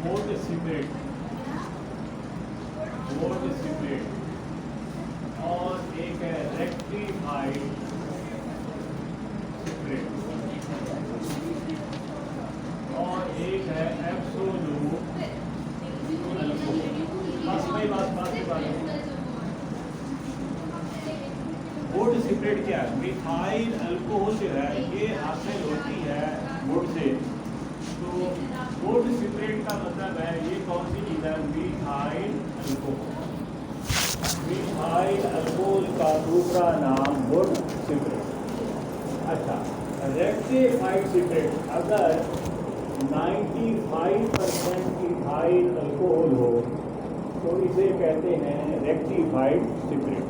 Vote separate और एक है रेक्टिफाइड सिपरेट और एक है एब्सोल्यूट अल्कोहल। बस वही बात वोट सिपरेट क्या है? मिथाइल अल्कोहल जो है ये हासिल होती है वोट से। तो वोट सिपरेट का मतलब है ये कौन सी चीज़ है? Methyl alcohol. मिथाइल अल्कोहल का दूसरा नाम वोट सिपरेट। अच्छा, रेक्टिफाइड सिपरेट अगर 95% इथाइल अल्कोहल हो तो इसे कहते हैं रेक्टिफाइड सिपरेट।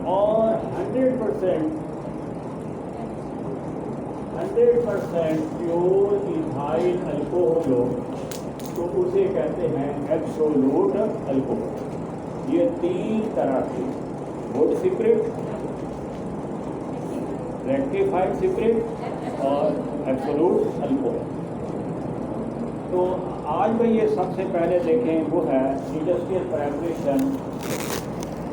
और 100% प्योर इथाइल अल्कोहल हो तो उसे कहते हैं एब्सोल्यूट अल्कोहल। ये तीन तरह के वोट सिपरेट, रेक्टिफाइड सिपरेट और एब्सोल्यूट अल्कोहल। तो आज में ये सबसे पहले देखें वो है इंडस्ट्रियल प्रेपरेशन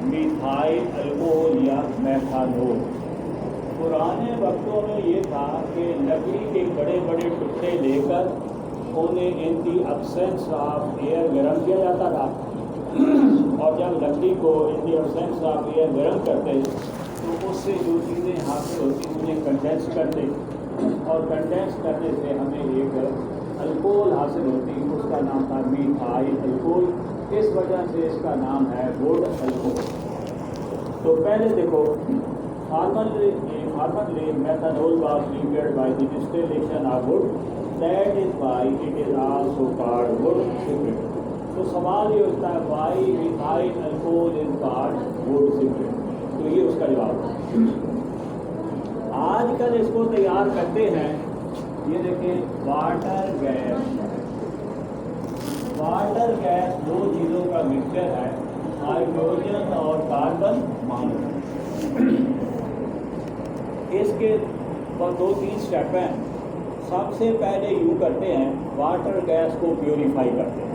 मिथाइल अल्कोहल या मेथानोल। पुराने वक्तों में ये था कि लकड़ी के बड़े बड़े टुकड़े लेकर उन्हें इन दी एब्सेंस ऑफ एयर गर्म किया जाता था और जब लकड़ी को इन दी एब्सेंस ऑफ एयर गर्म करते तो उससे जो चीज़ें हासिल होती उन्हें कंडेंस करते और कंडेंस करने से हमें एक अल्कोहल हासिल होती, उसका नाम था मिथाइल अल्कोहल। इस वजह से इसका नाम है वुड अल्कोहल। तो पहले देखो formally methanol was prepared by the distillation of would, that is why it is also called would separate. तो सवाल ये होता है why methyl alcohol is called would separate. तो ये उसका जवाब है। आजकल इसको तैयार करते हैं, ये देखें वाटर गैस। वाटर गैस दो चीज़ों का मिक्सचर है, हाइड्रोजन और कार्बन मोनोऑक्साइड। इसके दो तीन स्टेप हैं। सबसे पहले यूँ करते हैं वाटर गैस को प्योरीफाई करते हैं।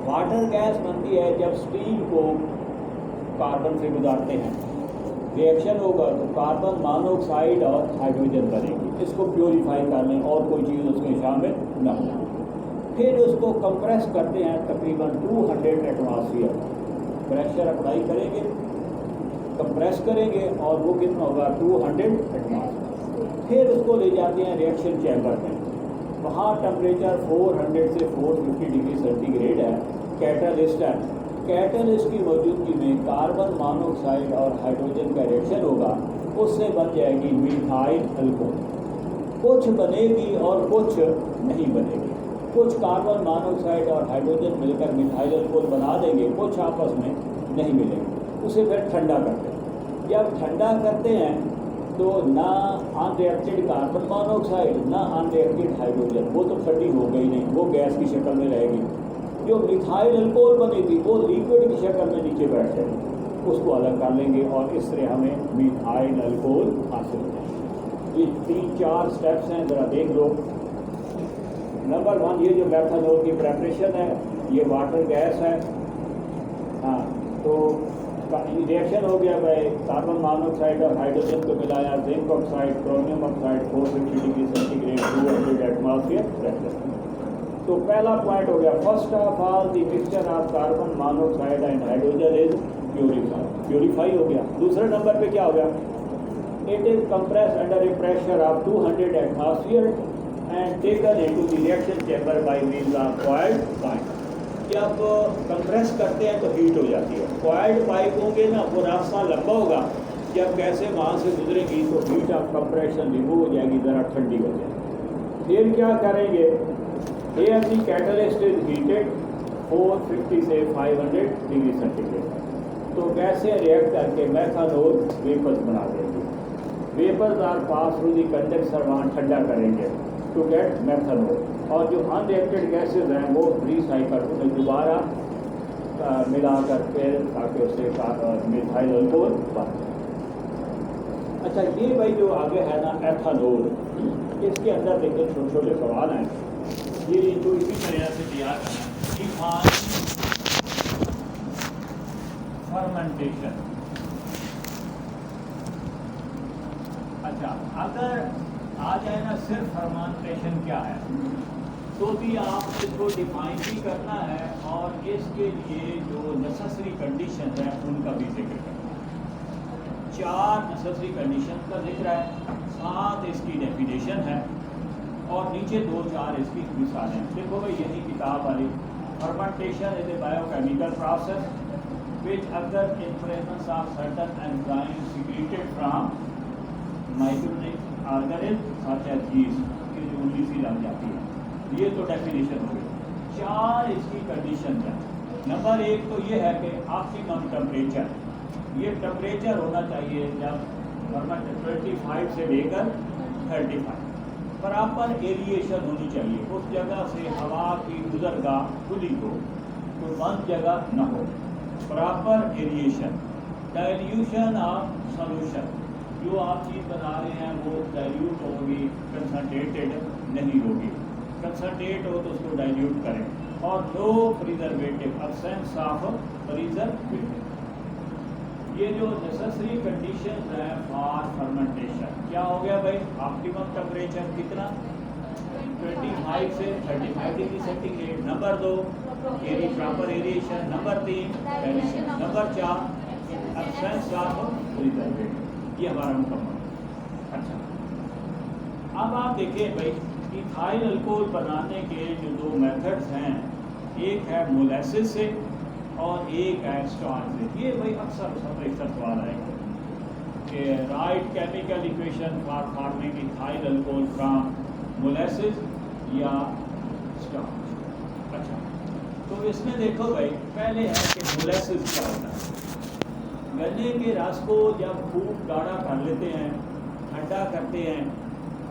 वाटर गैस बनती है जब स्टीम को कार्बन से गुजारते हैं, रिएक्शन होगा तो कार्बन मोनोऑक्साइड और हाइड्रोजन बनेगी। इसको प्योरीफाई कर लें और कोई चीज़ उसमें शामिल न हो। फिर उसको कंप्रेस करते हैं तकरीबन 200 एटमॉस्फेयर। प्रेशर अप्लाई करेंगे, कंप्रेस करेंगे और वो कितना होगा 200 एटमॉस्फेयर। फिर उसको ले जाते हैं रिएक्शन चैम्बर में। वहाँ टेम्परेचर 400 से 450 डिग्री सेंटीग्रेड है। कैटलिस्ट है, कैटलिस्ट की मौजूदगी में कार्बन मोनोऑक्साइड और हाइड्रोजन का रिएक्शन होगा, उससे बन जाएगी मिथाइल अल्कोहल। कुछ बनेगी और कुछ नहीं बनेगी। कुछ कार्बन मोनोऑक्साइड और हाइड्रोजन मिलकर मिथाइल अल्कोहल बना देंगे, कुछ आपस में नहीं मिलेंगे। उसे फिर ठंडा करते हैं। जब ठंडा करते हैं तो ना अनरिएक्टेड कार्बन मोनोऑक्साइड ना अनरिएक्टेड हाइड्रोजन, वो तो ठंडी हो गई नहीं, वो गैस की शक्ल में रहेगी। जो मिथाइल अल्कोहल बनी थी वो लिक्विड की शक्ल में नीचे बैठ जाएगी। उसको अलग कर लेंगे और इस तरह हमें मिथाइल अल्कोहल हासिल हो जाएगी। ये 3-4 स्टेप्स हैं, ज़रा देख लो। नंबर 1 ये जो मेथनॉल की प्रेपरेशन है, ये वाटर गैस है। हाँ, तो रिएक्शन हो गया भाई, कार्बन मोनोऑक्साइड और हाइड्रोजन को मिलाया, zinc oxide, chromium oxide, 450 degree centigrade, 200 atmosphere pressure. तो पहला पॉइंट हो गया, first of all the mixture of carbon monoxide and hydrogen is purify हो गया। दूसरे नंबर पे क्या हो गया? It is compress under A pressure of 200 atmosphere and taken into the reaction chamber by means of coiled pipe. जब compress करते हैं तो हीट हो जाती है। कॉइल्ड पाइप होंगे ना, वो रास्ता लंबा होगा, जब गैसें वहाँ से गुजरेगी तो हीट ऑफ कंप्रेशन रिमूव हो जाएगी, ज़रा ठंडी हो जाएगी। फिर क्या करेंगे? Here the catalyst is heated 450 से 500 डिग्री सेंटीग्रेड। तो गैसें रिएक्ट करके मेथनॉल वेपर्स बना देंगे। Vapours are pass through the condenser, वहाँ ठंडा करेंगे टू गेट मेथनॉल। और जो अनरिएक्टेड गैसेज हैं वो रिसाइकल उन्हें दोबारा मिलाकर फिर ताकि उससे मिथाइल अल्कोहल बने। अच्छा, ये भाई जो आगे है ना एथनॉल, इसके अंदर देखिए छोटे छोटे सवाल हैं। ये इनको इसी तरह से तैयार करना है। Ethyne fermentation. अच्छा, अगर आ जाए ना सिर्फ फर्मेंटेशन क्या है, तो भी आप इसको डिफाइन भी करना है और इसके लिए जो नेसेसरी कंडीशन है उनका भी जिक्र करना है। 4 नेसेसरी कंडीशन का जिक्र है, 7 इसकी डेफिनेशन है और नीचे 2-4 इसकी मिसालें। देखो भाई, यही किताब वाली fermentation is a biochemical process which occur in presence of certain enzymes secreted from microorganisms such as yeast, कि जो उंगली सी लग जाती है। ये तो डेफिनेशन हो गई। 4 इसकी कंडीशन है। नंबर 1 तो ये है कि ऑप्टिमम टेम्परेचर, ये टेम्परेचर होना चाहिए जब फर्मेंट 25 से लेकर 35, बराबर एरिएशन होनी चाहिए, उस जगह से हवा की गुजरगाह खुली हो, तो बंद जगह न हो, proper aeration. Dilution of solution, जो आप चीज़ बना रहे हैं वो डाइल्यूट होगी, कंसनट्रेटेड नहीं होगी। कंसनट्रेट हो तो उसको डाइल्यूट करें। और no preservative, absence of preservative. ये जो नेसेसरी कंडीशन है फॉर फर्मेंटेशन, क्या हो गया भाई? ऑप्टिमम टेम्परेचर कितना? 25 से 35 degree centigrade. Number 2 proper aeration. Number 3 dilution. Number 4 absence of preservative. ये हमारा मुकम्मल। अच्छा, अब आप देखिए भाई, इथाइल अल्कोहल बनाने के जो 2 मेथड्स हैं, एक है मोलेसिस से और एक है स्टार्च से। ये भाई अक्सर सवाल आएगा कि right chemical equation for forming ethyl alcohol from molasses या स्टार्च। अच्छा, तो इसमें देखो भाई, पहले है कि मोलेसिस क्या होता है। गन्ने के रस को जब खूब गाढ़ा कर लेते हैं, ठंडा करते हैं,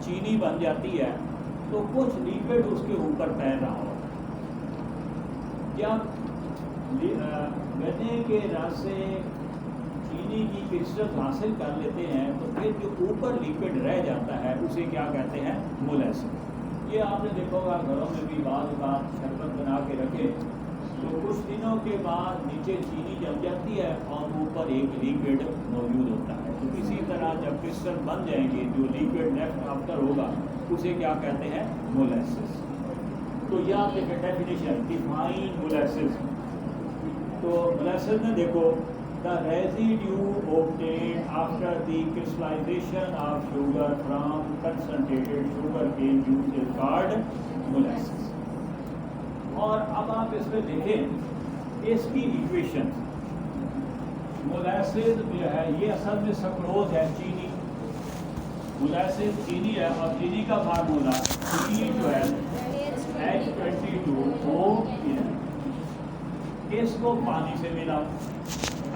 चीनी बन जाती है, तो कुछ लिक्विड उसके ऊपर तैर रहा होता है। जब गन्ने के रस से चीनी की क्रिस्टल हासिल कर लेते हैं, तो फिर जो ऊपर लिक्विड रह जाता है उसे क्या कहते हैं? मोलेसिस। ये आपने देखा होगा घरों में भी बार शरबत बना के रखे, तो कुछ दिनों के बाद नीचे चीनी जम जाती है और ऊपर एक लिक्विड मौजूद होता है। तो इसी तरह जब क्रिस्टल बन जाएंगे, जो लिक्विड लेफ्ट आफ्टर होगा उसे क्या कहते हैं? मोलेसिस। तो यह आपके डेफिनेशन डिफाइन मोलेसिस। तो मोलेसिस में देखो, the residue obtained after the crystallization of sugar from concentrated sugar cane juice is called molasses। और अब आप इसमें देखें इसकी इक्वेशन। मोलेसिस जो है ये असल में सक्रोज है, चीनी। मोलेसिस चीनी है और चीनी का फार्मूला C12 H22O। इसको पानी से मिलाओ।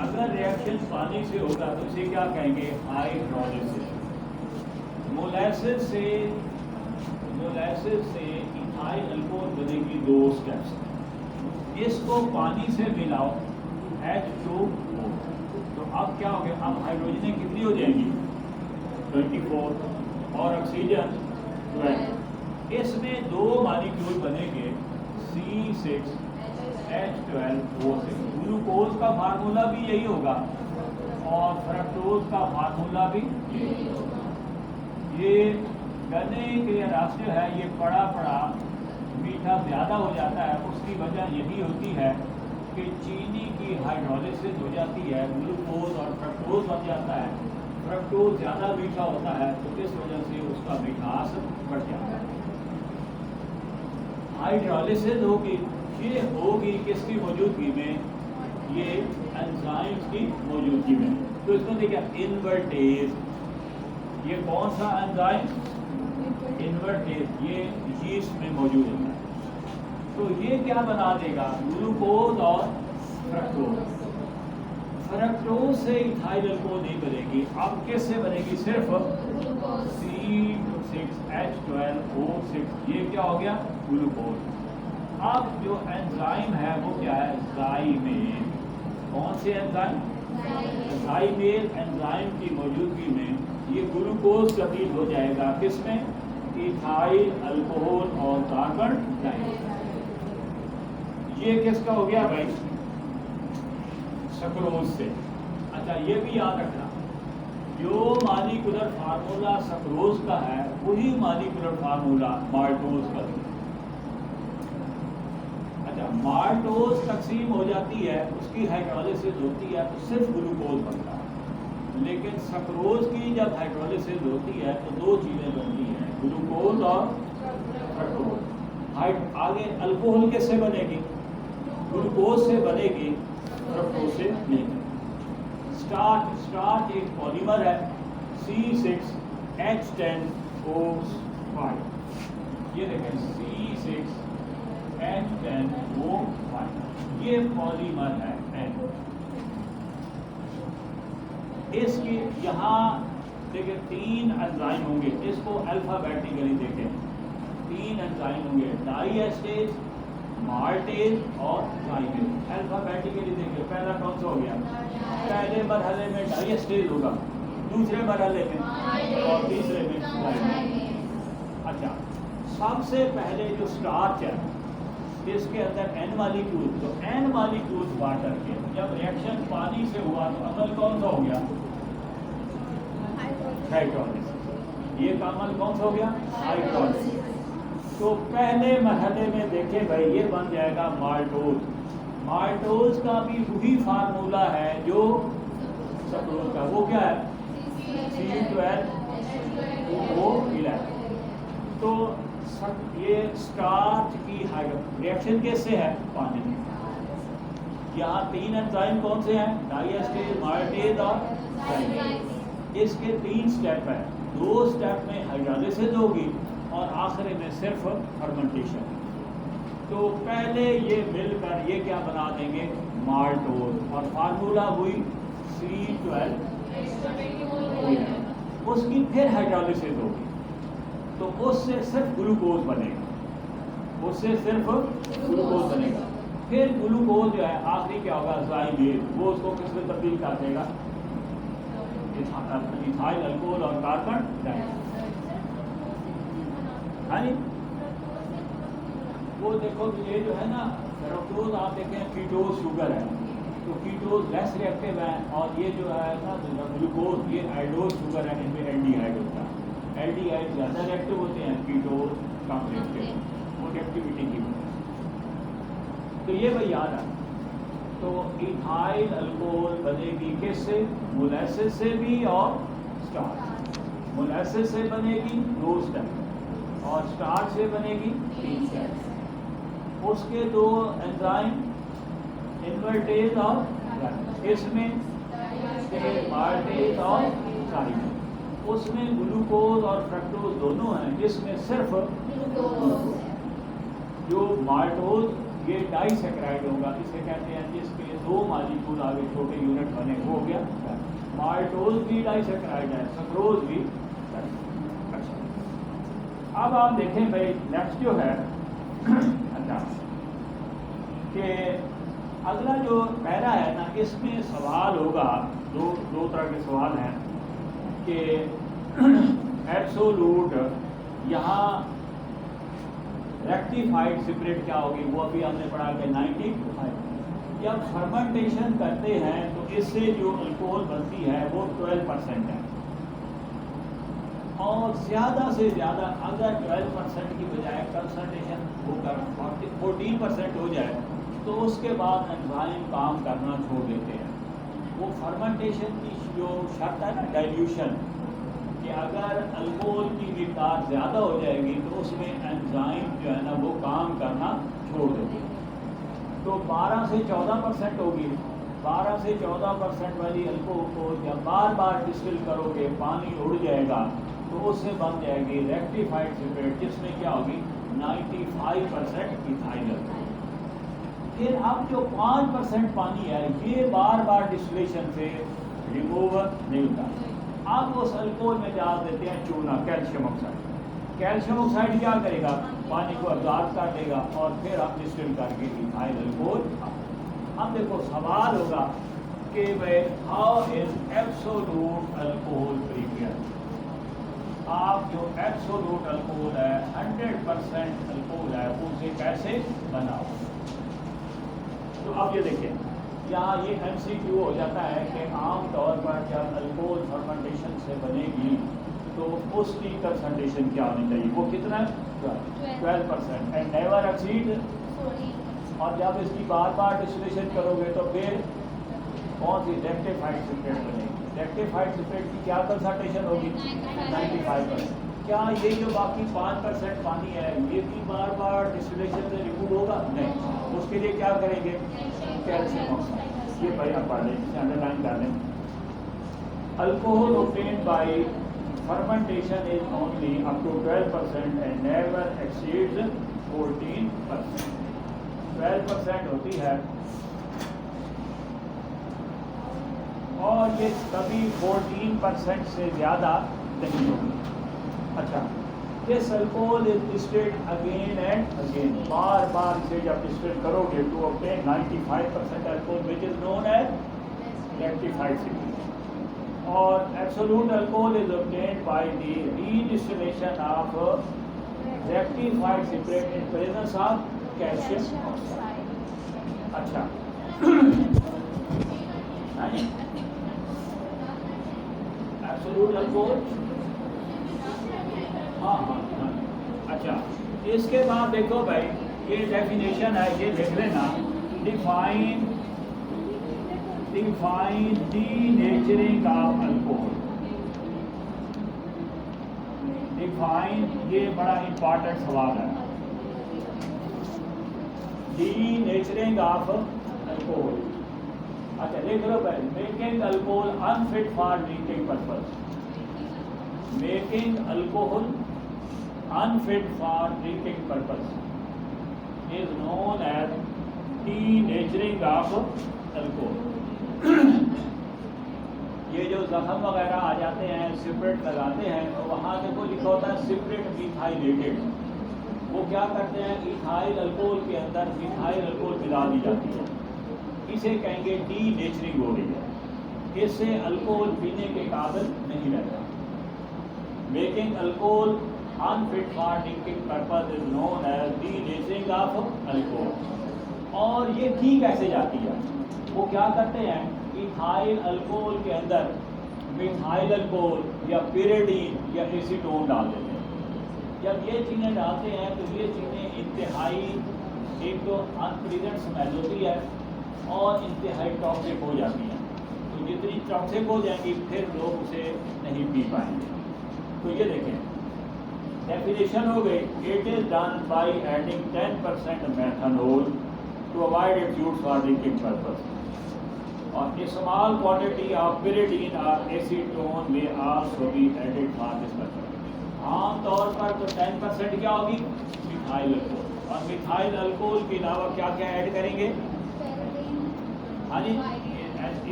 अगर रिएक्शन पानी से होगा तो इसे क्या कहेंगे? हाइड्रोलिसिस। मोलेसिस से इथाइल अल्कोहल बनेगी 2 स्टेप्स। इसको पानी से मिलाओ H2O, तो अब क्या हो गया? अब हाइड्रोजन कितनी हो जाएंगी? 24 और ऑक्सीजन 12। इसमें 2 मॉलिक्यूल बनेंगे C6H12O6। ग्लूकोज का फार्मूला भी यही होगा और फ्रक्टोज का फार्मूला भी यही होगा। ये गन्ने के रस जो है ये पड़ा मीठा ज़्यादा हो जाता है। उसकी वजह यही होती है कि चीनी की हाइड्रोलिसिस हो जाती है, ग्लूकोज और फ्रक्टोज बन जाता है। फ्रक्टोज ज़्यादा मीठा होता है तो इस वजह से उसका मिठास बढ़ जाता है। हाइड्रोलिसिस होगी, ये होगी किसकी मौजूदगी में? ये एंजाइम्स की मौजूदगी में। तो इसमें देखिए इन्वर्टेज, ये कौन सा एंजाइम? इन्वर्टेज, ये यीस्ट में मौजूद होता है। तो ये क्या बना देगा? ग्लूकोज और फ्रक्टोज। फ्रक्टोज से इथाइल अल्कोहल नहीं बनेगी, अब किससे बनेगी? सिर्फ C6H12O6। ये क्या हो गया? ग्लूकोज। अब जो एंजाइम है वो क्या है? जाइमेल। कौन से एंजाइम? जाइमेल एंजाइम की मौजूदगी में ये ग्लूकोज तब्दील हो जाएगा किसमें? इथाइल अल्कोहल और कार्बन डाइऑक्साइड। ये किसका हो गया भाई? सक्रोज से। अच्छा, ये भी याद रखना, जो मॉलिक्यूलर फार्मूला सक्रोज का है वही मॉलिक्यूलर फार्मूला माल्टोज का भी। अच्छा, माल्टोज तकसीम हो जाती है, उसकी हाइड्रोलिसिस होती है तो सिर्फ ग्लूकोज बनता है, लेकिन सक्रोज की जब हाइड्रोलिसिस होती है तो दो चीज़ें बनती हैं, ग्लूकोज और फ्रक्टोज। आगे अल्कोहल किससे बनेगी? ग्लूकोज से बनेगी, फ्रक्टोज से नहीं। स्टार्च एक पॉलीमर है, C6H10O5। ये देखें C6H10O5, ये पॉलीमर है N। इसकी यहाँ देखिए 3 एंजाइम होंगे, इसको अल्फाबेटिकली देखें। 3 एंजाइम होंगे, डाइएस्टेज, माल्टेज और ट्राइमेज। अल्फाबेटिकली देखिए, पहला कौन सा हो गया? पहले मरहले में डाइएस्टेज होगा, दूसरे मरहले में और तीसरे में ट्राइमेज। अच्छा, सबसे पहले जो स्टार्च है इसके अंदर N मॉलिक्यूल, तो N मॉलिक्यूल वाटर के जब रिएक्शन पानी से हुआ तो अमल कौन सा हो गया? हाइड्रोलिसिस। ये का अमल कौन सा हो गया? हाइड्रोलिसिस। तो पहले मरहले में देखें भाई, ये बन जाएगा माल्टोज। माल्टोज का भी वही फार्मूला है जो सक्रोज का, वो क्या है? C12O11। तो ये स्टार्च की रिएक्शन कैसे है? पानी में। यहाँ 3 एंजाइम कौन से हैं? डाइएस्टेज, माल्टेज और ट्राइमेज। इसके 3 स्टेप है, 2 स्टेप में हाइड्रोलिसिस होगी और आखिरी में सिर्फ फर्मेंटेशन। तो पहले ये मिलकर ये क्या बना देंगे? माल्टोज। और फार्मूला हुई C12। उसकी फिर हाइड्रोलिसिस होगी तो उससे सिर्फ ग्लूकोज बनेगा, उससे सिर्फ ग्लूकोज बनेगा। फिर ग्लूकोज जो है आखिरी क्या होगा? ज़ाइलेट। वो उसको किसमें तब्दील कर देगा? इथाइल अल्कोहल और कार्बन डाइऑक्साइड। हाँ जी, वो देखो ये जो है ना फ्रक्टोज, आप देखें कीटोज शुगर है, तो कीटोज लेस रिएक्टिव है, और ये जो है ना ग्लूकोज, ये आइडोज शुगर है, इनमें एल्डिहाइड होता है। एल्डिहाइड ज़्यादा रिएक्टिव होते हैं, कीटोज कम रिएक्टिव, वो रिएक्टिविटी की वजह से। तो ये भाई याद है। तो इथाइल अल्कोहल बनेगी किससे? मोलेसिस से भी और स्टार्च। मोलेसिस से बनेगी 2 स्टेप और स्टार्च से बनेगी 3 स्टेप। उसके 2 एंजाइम इन्वर्टेज और इसमें माल्टेज और ट्राइमेज। उसमें ग्लूकोज और फ्रक्टोज दोनों हैं, जिसमें सिर्फ जो माल्टोज ये डाइसैकराइड होगा, इसे कहते हैं, जिसके 2 मॉलिक्यूल आगे छोटे यूनिट बने, वो हो गया माल्टोज भी डाइसैकराइड है, सक्रोज भी। अच्छा, अब आप देखें भाई नेक्स्ट जो है अच्छा कि अगला जो पैरा है ना, इसमें सवाल होगा, दो तरह के सवाल हैं कि एब्सोलूट यहाँ रेक्टिफाइड स्पिरिट क्या होगी? वो अभी हमने पढ़ा कि 95। जब फर्मेंटेशन करते हैं तो इससे जो अल्कोहल बनती है वो 12% है, और ज़्यादा से ज़्यादा अगर 12% की बजाय कंसंट्रेशन होकर 14% हो जाए तो उसके बाद एंजाइम काम करना छोड़ देते हैं। वो फर्मेंटेशन की जो शर्त है ना, डाइल्यूशन, कि अगर अल्कोहल की मिक़दार ज़्यादा हो जाएगी तो उसमें एंजाइम जो है ना वो काम करना छोड़ देते हैं। तो 12 से 14% होगी। 12 से 14% वाली अल्कोहल को जब बार बार डिस्टिल करोगे, पानी उड़ जाएगा, तो उससे बन जाएगी रेक्टिफाइड स्पिरिट, जिसमें क्या होगी? 95% इथाइल अल्कोहल। फिर अब जो 5% पानी है, ये बार बार डिस्टिलेशन से रिमूव नहीं होता। अब उस अल्कोहल में डाल देते हैं चूना, कैल्शियम ऑक्साइड। कैल्शियम ऑक्साइड क्या करेगा? पानी को अब्जॉर्ब कर देगा और फिर हम डिस्टिल करके इथाइल अल्कोहल। अब देखो सवाल होगा कि भाई how is absolute alcohol prepare? आप जो एब्सोल्यूट अल्कोहल है 100% अल्कोहल है उसे कैसे बनाओ। तो अब ये देखें यहाँ ये MCQ हो जाता है कि आम तौर पर जब अल्कोहल फर्मेंटेशन से बनेगी तो उसकी कंसंट्रेशन क्या होनी चाहिए, वो कितना 12% एंड नेवर एक्सीड। और जब इसकी बार बार डिस्टिलेशन करोगे तो फिर कौन सी रेक्टिफाइड सिपरेट बनेगी। रेक्टिफाइड सिपरेट की क्या कंसंट्रेशन होगी 95%। क्या ये जो बाकी 5% पानी है ये भी बार बार डिस्टिलेशन से रिमूव होगा, नहीं। उसके लिए क्या करेंगे, कैल्शियम ऑक्साइड। ये भाई आप पढ़ लें, इसे अंडरलाइन कर लें। Alcohol obtained by fermentation is only up to 12% and never exceeds 14%। 12% होती है और ये कभी 14% से ज़्यादा नहीं होगी। अच्छा, this alcohol is distilled again and again, बार बार इसे जब डिस्टिल करोगे to obtain 95% alcohol which is known as rectified spirit. और absolute alcohol is obtained by the redistillation of rectified spirit in presence of calcium oxide. अच्छा absolute alcohol, हाँ हाँ हाँ। अच्छा, इसके बाद देखो भाई ये डेफिनेशन है, ये देख लेना। Define denaturing of alcohol. Define, ये बड़ा इंपॉर्टेंट सवाल है। डीनेचरिंग ऑफ अल्कोहल, अच्छा देख लो भाई। Making alcohol unfit for drinking purpose. Making alcohol unfit for drinking purpose is known as denaturing of alcohol। ये जो जख्म वगैरह आ जाते हैं, सिपरेट लगाते हैं, तो वहाँ देखो लिखा होता है सिपरेट मिथाइलेटेड। वो क्या करते हैं, इथाइल अल्कोहल के अंदर मिथाइल अल्कोहल मिला दी जाती है, इसे कहेंगे डीनेचरिंग हो रही है। इससे अल्कोहल पीने के काबिल नहीं रहता। Making alcohol unfit for drinking purpose is known as denaturing of alcohol. और ये की कैसे जाती है, वो क्या करते हैं, इथाइल अल्कोहल के अंदर मिथाइल अल्कोहल या पिरिडीन या एसीटोन डाल देते हैं। जब ये चीज़ें डालते हैं तो ये चीज़ें इंतहाई, एक तो अनप्लीजेंट स्मेल होती है और इंतहाई टॉक्सिक हो जाती हैं। तो जितनी टॉक्सिक हो जाएंगी फिर लोग उसे नहीं पी पाएंगे। तो ये देखें डेफिनेशन हो गई, it is done by adding 10% methanol to avoid its use for drinking purpose. और स्मॉल क्वांटिटी ऑफ पिरिडीन और acetone may also be added for this purpose. आमतौर पर तो 10% क्या होगी, मिथाइल अल्कोहल। और मिथाइल अल्कोहल के अलावा क्या क्या ऐड करेंगे, हाँ जी,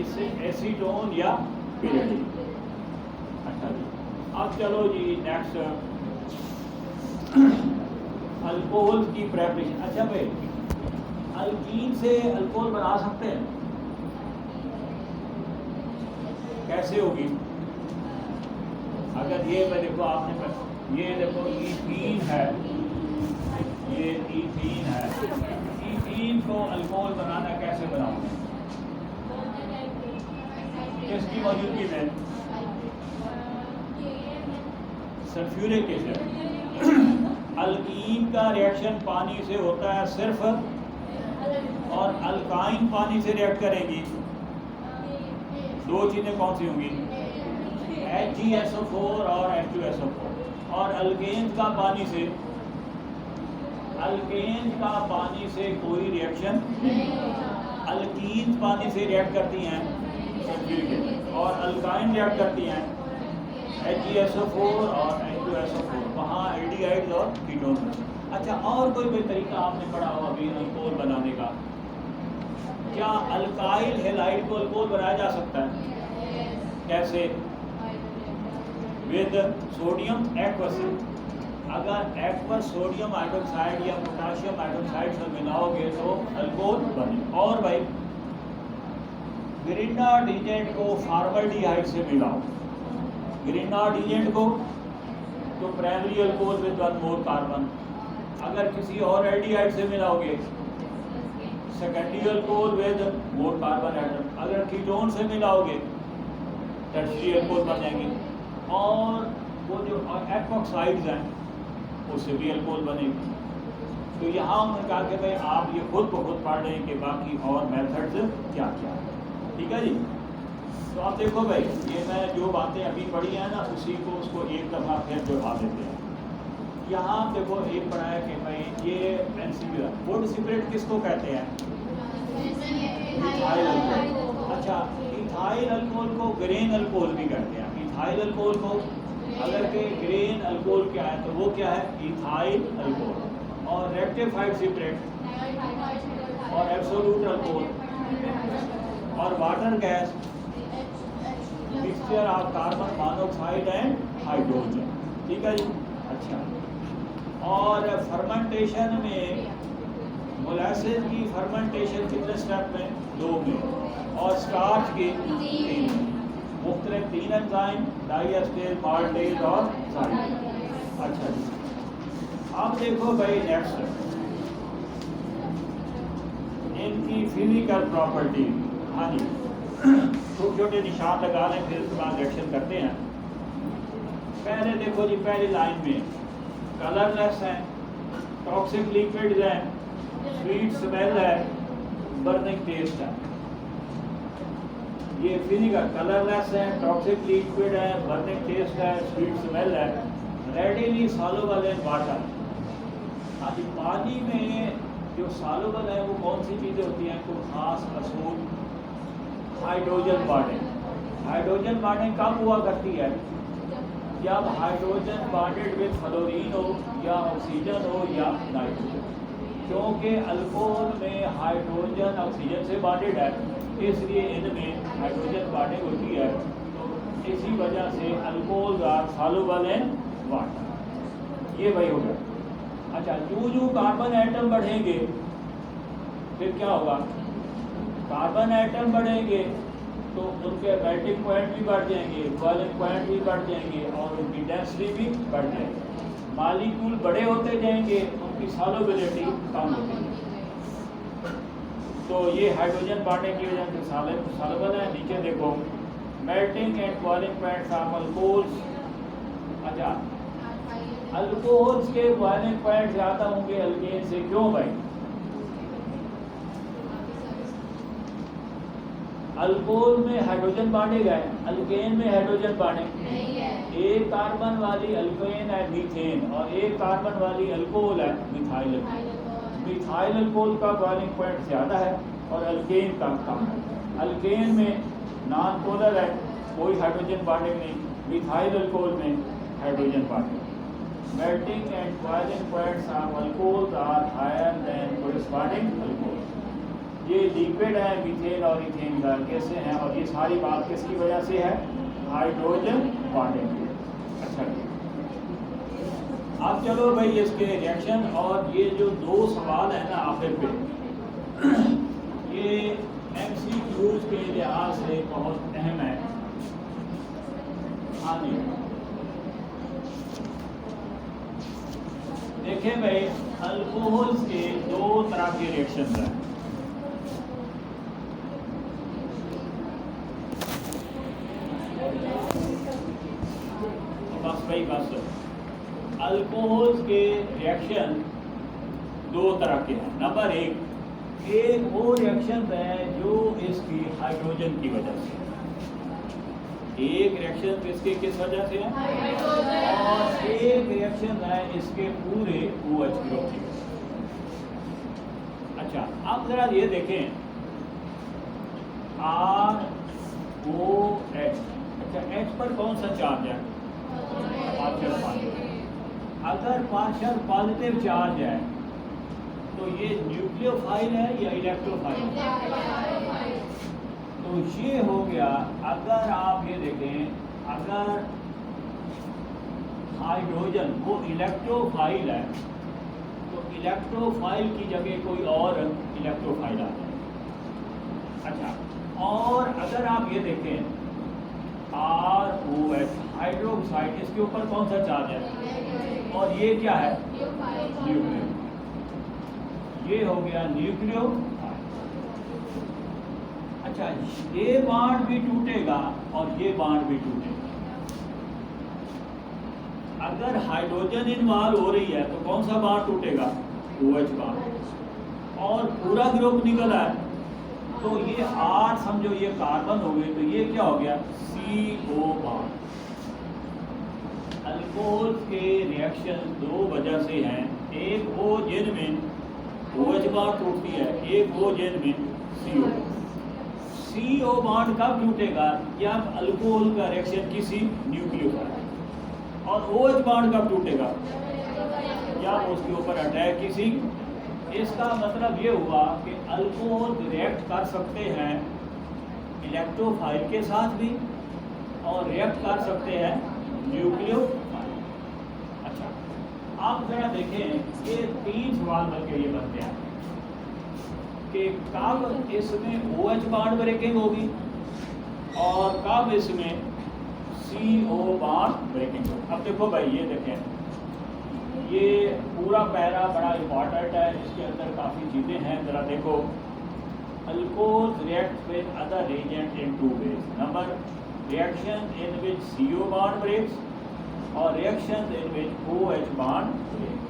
इससे एसीटोन या पिरिडीन। अच्छा जी, अब चलो जी नेक्स्ट अल्कोहल की प्रेपरेशन। अच्छा भाई, अल्कीन से अल्कोहल बना सकते हैं, कैसे होगी। अगर ये मैं देखो आपने, ये देखो ईथीन है, ये ईथीन है। ईथीन को अल्कोहल बनाना कैसे बनाओगे, किसकी मौजूदगी में, सल्फ्यूरिक एसिड। अल्कीन का रिएक्शन पानी से होता है सिर्फ, और अल्काइन पानी से रिएक्ट करेंगी। दो चीज़ें कौन सी होंगी, HgSO4 और H2SO4। और अल्केन का पानी से, अल्केन का पानी से कोई रिएक्शन नहीं। अल्कीन पानी से रिएक्ट करती हैं सल्फ्यूरिक एसिड, और अल्काइन रिएक्ट करती हैं HgSO4 और H2SO4, वहाँ एल्डिहाइड्स और कीटोन। अच्छा, और कोई भी तरीका आपने पढ़ा हो अभी अल्कोहल बनाने का, क्या अल्काइल हैलाइड को अल्कोहल बनाया जा सकता है, कैसे, विद सोडियम एक्वस। अगर एक्वस सोडियम हाइड्रोक्साइड या पोटाशियम हाइड्रोक्साइड से मिलाओगे तो अल्कोहल बने। और भाई ग्रिनार्ड एजेंट को फॉर्मल्डिहाइड से मिलाओ, ग्रिनार्ड एजेंट को तो primary alcohol with 1 more carbon. अगर किसी और एल्डिहाइड से मिलाओगे secondary alcohol with more carbon atom. अगर कीटोन से मिलाओगे टर्शियरी अल्कोहल बन जाएंगे। और वो जो एपॉक्साइड्स हैं उससे भी अल्कोहल बनेगी। तो यहाँ उन्होंने कहा कि भाई आप ये खुद ब खुद पढ़ लें कि बाकी और मेथड्स क्या क्या है। ठीक है जी। तो आप देखो भाई, ये मैं जो बातें अभी पढ़ी हैं ना उसी को उसको एक दफ़ा फिर दोहरा देते हैं। यहाँ देखो एक पढ़ा है कि भाई ये एनसीबी वुड सिपरेट किसको कहते हैं? Ethyl alcohol. अच्छा, इथाइल अल्कोहल को ग्रेन अल्कोहल भी कहते हैं। इथाइल अल्कोहल को अगर के ग्रेन अल्कोहल क्या है तो वो क्या है? Ethyl alcohol. और रेक्टिफाइड सिपरेट और एब्सोल्यूट अल्कोहल और water gas mixture of carbon monoxide and hydrogen. ठीक है जी। अच्छा, और फर्मेंटेशन में मोलासेस की फर्मेंटेशन कितने स्टेप में? 2 में। और स्टार्च के 3 में। मुख्तलिफ 3 एंजाइम डाइएस्टेज, माल्टेज और साइलेज। अच्छा जी। अब देखो भाई नेक्स्ट इनकी फिजिकल प्रॉपर्टी। हाँ जी, छोटे छोटे निशान लगा लें फिर उसके बाद रिएक्शन करते हैं। पहले देखो जी, पहली लाइन में कलरलेस है, टॉक्सिक लिक्विड्स हैं, स्वीट स्मेल है, बर्निंग टेस्ट है। ये फिजिकल कलरलेस है, टॉक्सिक लिक्विड है, बर्निंग टेस्ट है, स्वीट स्मेल है, रेडिली सॉल्युबल इन वाटर। अभी पानी में जो सॉल्युबल है वो कौन सी चीज़ें होती हैं? कोई खास असूल? Hydrogen bonding. हाइड्रोजन बॉन्डिंग कब हुआ करती है? जब हाइड्रोजन बॉन्डेड विद फ्लोरीन हो या ऑक्सीजन हो या नाइट्रोजन। क्योंकि अल्कोहल में हाइड्रोजन ऑक्सीजन से बॉन्डेड है, इसलिए इनमें हाइड्रोजन बॉन्डिंग होती है। तो इसी वजह से alcohol are soluble in water. ये वही होगा। अच्छा, जो कार्बन एटम बढ़ेंगे फिर क्या होगा? कार्बन एटम बढ़ेंगे तो उनके मेल्टिंग पॉइंट भी बढ़ जाएंगे, बॉइलिंग पॉइंट भी बढ़ जाएंगे और उनकी डेंसिटी भी बढ़ जाएगी। मॉलिक्यूल बड़े होते जाएंगे, उनकी सॉल्युबिलिटी कम होती है। तो ये हाइड्रोजन बॉन्डिंग की वजह से सॉल्युबल है। नीचे देखो, melting and boiling points of alcohols. अच्छा, अल्कोहल्स के बॉइलिंग पॉइंट ज़्यादा होंगे अल्केन से। क्यों भाई? अल्कोहल में हाइड्रोजन बॉन्डिंग है, अल्केन में हाइड्रोजन बॉन्डिंग नहीं है। एक कार्बन वाली अल्केन है मीथेन और एक कार्बन वाली अल्कोहल है मिथाइल अल्कोहल। मिथाइल अल्कोहल का बॉइलिंग पॉइंट ज़्यादा है और अल्केन का कम है। अल्केन में नॉन पोलर है, कोई हाइड्रोजन बॉन्डिंग नहीं। मिथाइल अल्कोहल में hydrogen bonding. Melting and boiling points of alcohols are higher than corresponding alcohol. ये लिक्विड है मीथेन और इथेन का कैसे हैं, और ये सारी बात किसकी वजह से है? हाइड्रोजन बॉन्डिंग की। अच्छा, अब चलो भाई इसके रिएक्शन और ये जो 2 सवाल है ना आखिर पे, ये MCQs के लिहाज से बहुत अहम है। हाँ जी, देखें भाई, अल्कोहल्स के 2 तरह के रिएक्शन हैं। बस भाई बस, अल्कोहल्स के रिएक्शन 2 तरह के हैं। नंबर 1 वो रिएक्शन है जो इसकी हाइड्रोजन की वजह से। एक रिएक्शन इसके किस वजह से है? और एक रिएक्शन है इसके पूरे OH ग्रुप की वजह से। अच्छा, अब जरा ये देखें, ROH। अच्छा, H पर कौन सा चार्ज है? Partial positive. अगर पार्शियल पॉजिटिव चार्ज है तो ये न्यूक्लियोफाइल है या इलेक्ट्रोफाइल है? तो ये हो गया। अगर आप ये देखें, अगर हाइड्रोजन वो इलेक्ट्रोफाइल है तो इलेक्ट्रोफाइल की जगह कोई और इलेक्ट्रोफाइल आ जाए। अच्छा, और अगर आप ये देखें ROH हाइड्रोक्साइड, इसके ऊपर कौन सा चार्ज है और ये क्या है न्यूक्लियो, ये हो गया न्यूक्लियो। अच्छा, ये बांड भी टूटेगा और ये बांड भी टूटेगा। अगर हाइड्रोजन इन्वॉल्व हो रही है तो कौन सा बांड टूटेगा, OH बांड, और पूरा ग्रुप निकला है तो ये R समझो ये कार्बन हो गए, तो ये क्या हो गया CO बांड। अल्कोहल के रिएक्शन दो वजह से हैं, एक वो जिनमें OH बांड टूटती है, एक वो जिनमें CO बांड कब टूटेगा जब अल्कोहल का रिएक्शन किसी न्यूक्लियोफाइल, और OH बांड कब टूटेगा जब उसके ऊपर अटैक किसी। इसका मतलब ये हुआ कि अल्कोहल रिएक्ट कर सकते हैं इलेक्ट्रोफाइल के साथ भी और रिएक्ट कर सकते हैं न्यूक्लियोफाइल। अच्छा, आप जरा देखें ये तीन सवाल बल्कि ये बनते हैं कि कब इसमें OH बांड ब्रेकिंग होगी और कब इसमें CO बांड ब्रेकिंग होगी। अब देखो भाई, ये देखें, ये पूरा पैरा बड़ा इम्पॉर्टेंट है, इसके अंदर काफ़ी चीज़ें हैं। ज़रा देखो, alcohol react with other reagent in two ways. Number, reaction in which CO bond breaks और reaction in which OH bond breaks.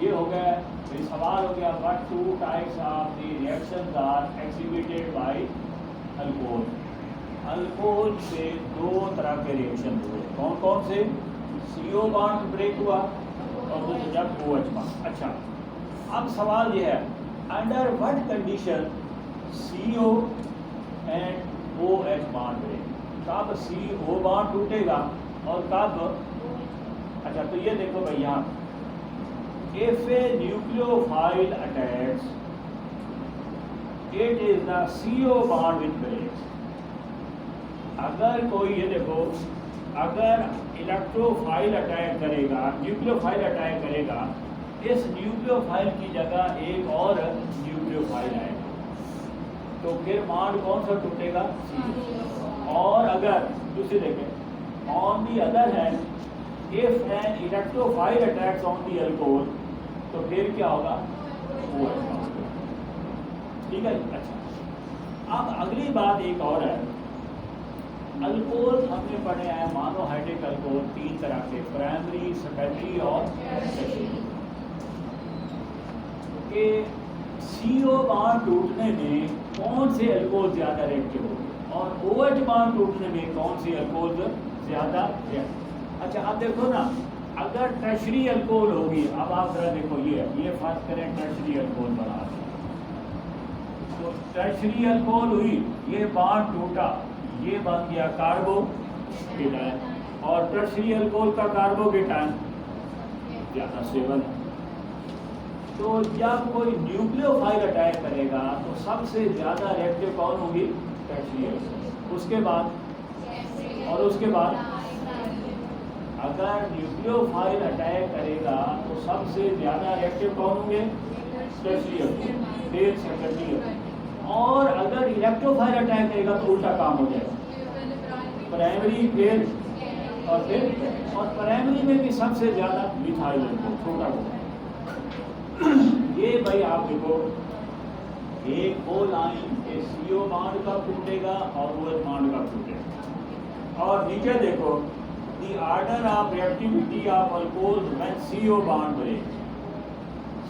ये हो गया, ये सवाल हो गया, what two types of the reactions are exhibited by alcohol. Alcohol से दो तरह के रिएक्शन हुए, कौन कौन से, CO बांड ब्रेक हुआ और दूसरा जब OH बांड। अच्छा, अब सवाल ये है, under what condition CO and OH bond break, कब CO बांड टूटेगा और कब। अच्छा, तो ये देखो भाई, यहाँ if a nucleophile attacks it is the CO bond which breaks. अगर कोई, ये देखो, अगर इलेक्ट्रोफाइल अटैक करेगा, न्यूक्लियोफाइल अटैक करेगा, इस न्यूक्लियोफाइल की जगह एक और न्यूक्लियोफाइल आएगा, तो फिर बांड कौन सा टूटेगा, और अगर दूसरी देखें, on the other hand if an electrophile attacks on the alcohol, तो फिर क्या होगा, OH। ठीक है। अच्छा, अब अगली बात एक और है, अल्कोहल हमने पढ़े हैं मोनोहाइड्रिक अल्कोहल तीन तरह के, प्राइमरी, सेकेंडरी और टर्शियरी। कि CO बांड टूटने में कौन से अल्कोहल ज़्यादा रिएक्टिव होगी और OH बांड टूटने में कौन सी अल्कोहल ज़्यादा रिएक्टिव। अच्छा, अब देखो ना, अगर टर्शियरी अल्कोहल होगी, अब आप जरा देखो, ये फर्क करें, टर्शियरी अल्कोहल बना दें, तो टर्शियरी अल्कोहल हुई, ये बांड टूटा, ये बन गया कार्बोकेटायन, और टर्शियरी अल्कोहल का कार्बोकेटायन ज़्यादा स्टेबल है। तो जब कोई न्यूक्लियोफाइल अटैक करेगा तो सबसे ज़्यादा रिएक्टिव कौन होगी, टर्शियरी अल्कोहल, उसके बाद, और उसके बाद अगर न्यूक्लियोफाइल अटैक करेगा तो सबसे ज़्यादा रिएक्टिव कौन होंगे, टर्शियरी अल्कोहल, फिर सेकेंडरी अल्कोहल, और अगर इलेक्ट्रोफाइल अटैक करेगा तो उल्टा काम हो जाएगा, प्राइमरी, फिर और फिर, और प्राइमरी में भी सबसे ज़्यादा मिथाइल अल्कोहल, छोटा होगा। ये भाई आप देखो, एक वो लाइन के CO बांड का टूटेगा और OH बांड का टूटेगा, और नीचे देखो, the order of reactivity of alcohol when CO bond break,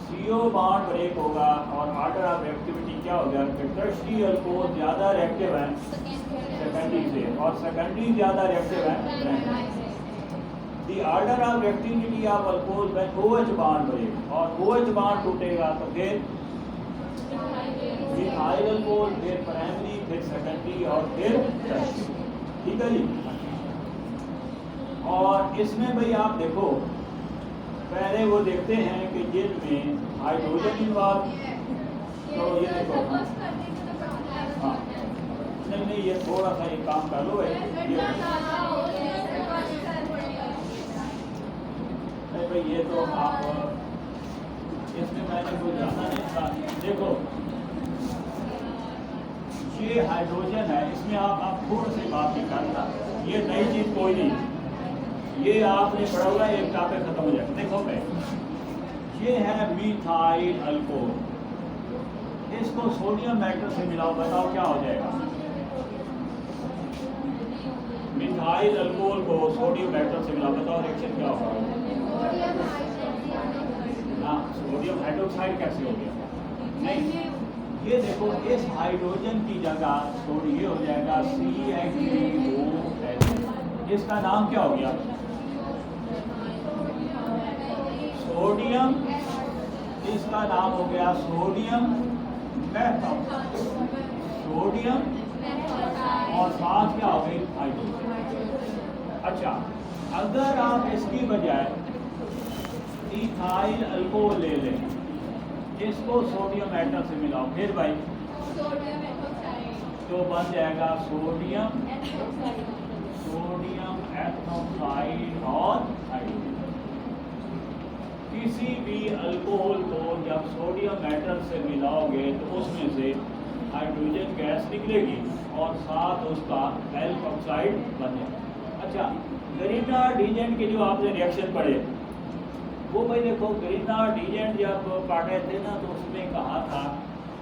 CO bond break होगा और ऑर्डर ऑफ रिएक्टिविटी क्या होगा, टर्शियरी अल्कोहल ज़्यादा रिएक्टिव है सेकेंडरी से, और सेकेंडरी ज़्यादा रिएक्टिव है primary. The order of reactivity of alcohol when OH bond break, और OH बांड टूटेगा तो फिर मिथाइल अल्कोहल, फिर प्राइमरी, फिर सेकेंडरी और फिर टर्शियरी। ठीक है जी। और इसमें भाई आप देखो, पहले वो देखते हैं कि जिनमें हाइड्रोजन इन्वॉल्व, तो ये देखो, हाँ नहीं, ये थोड़ा सा ये काम कर लो, नहीं भाई, ये तो आप, इसमें मैंने कोई जाना नहीं था। देखो, ये ये हाइड्रोजन है, इसमें आप थोड़ी सी बात नहीं करना, ये नई चीज़ कोई नहीं, ये आपने पढ़ा हुआ है, एक टॉपिक खत्म हो जाए। देखो मैं, ये है मिथाइल अल्कोहल, इसको सोडियम मेटल से मिलाओ, बताओ क्या हो जाएगा। मिथाइल अल्कोहल को सोडियम मेटल से मिलाओ, बताओ रिएक्शन क्या होगा। हाँ, सोडियम हाइड्रोक्साइड कैसे हो गया? नहीं, ये देखो, इस हाइड्रोजन की जगह ये हो जाएगा CH3OH, इसका नाम क्या हो गया? सोडियम, इसका नाम हो गया सोडियम मेथॉक्साइड, सोडियम और साथ क्या हो गई? हाइड्रोजन। अच्छा, अगर आप इसकी बजाय इथाइल अल्कोहल ले लें, इसको सोडियम मेटल से मिलाओ, फिर भाई तो बन जाएगा सोडियम एथोक्साइड और हाइड्रोजन। किसी भी अल्कोहल को जब सोडियम मेटल से मिलाओगे तो उसमें से हाइड्रोजन गैस निकलेगी और साथ उसका एल्कोक्साइड बनेगा। अच्छा, ग्रीनहार्ड एजेंट के जो आपने रिएक्शन पढ़े, वो भाई देखो, ग्रीनहार्ड एजेंट जब पढ़ रहे थे ना, तो उसमें कहा था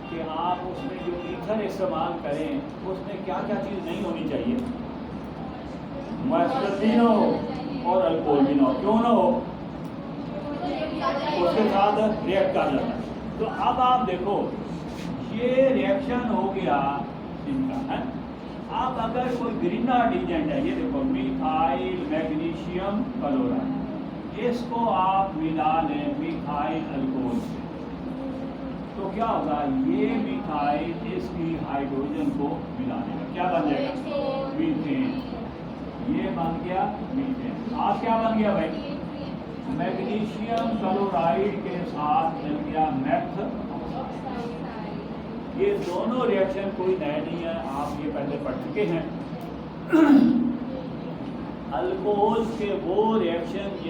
कि आप उसमें जो ईथर इस्तेमाल करें, उसमें क्या क्या चीज़ नहीं होनी चाहिए। मॉइस्चर भी ना हो और अल्कोहल भी ना हो। क्यों ना हो? उसके साथ रिएक्ट कर जाता है। तो अब आप देखो, ये रिएक्शन हो गया इनका है। अब अगर कोई ग्रीनहार्ड एजेंट है, ये देखो मिथाइल मैग्नीशियम क्लोराइड, इसको आप मिला लें मिथाइल अल्कोहल से, तो क्या होगा? ये मिथाइल इसकी हाइड्रोजन को मिला देगा, क्या बन जाएगा? मीथेन। ये बन गया मीथेन। आज क्या बन गया भाई? मैग्नीशियम क्लोराइड के साथ मिल गया मेथ ऑक्साइड। ये दोनों रिएक्शन कोई नया नहीं है, आप ये पहले पढ़ चुके हैं। अल्कोहल के वो रिएक्शन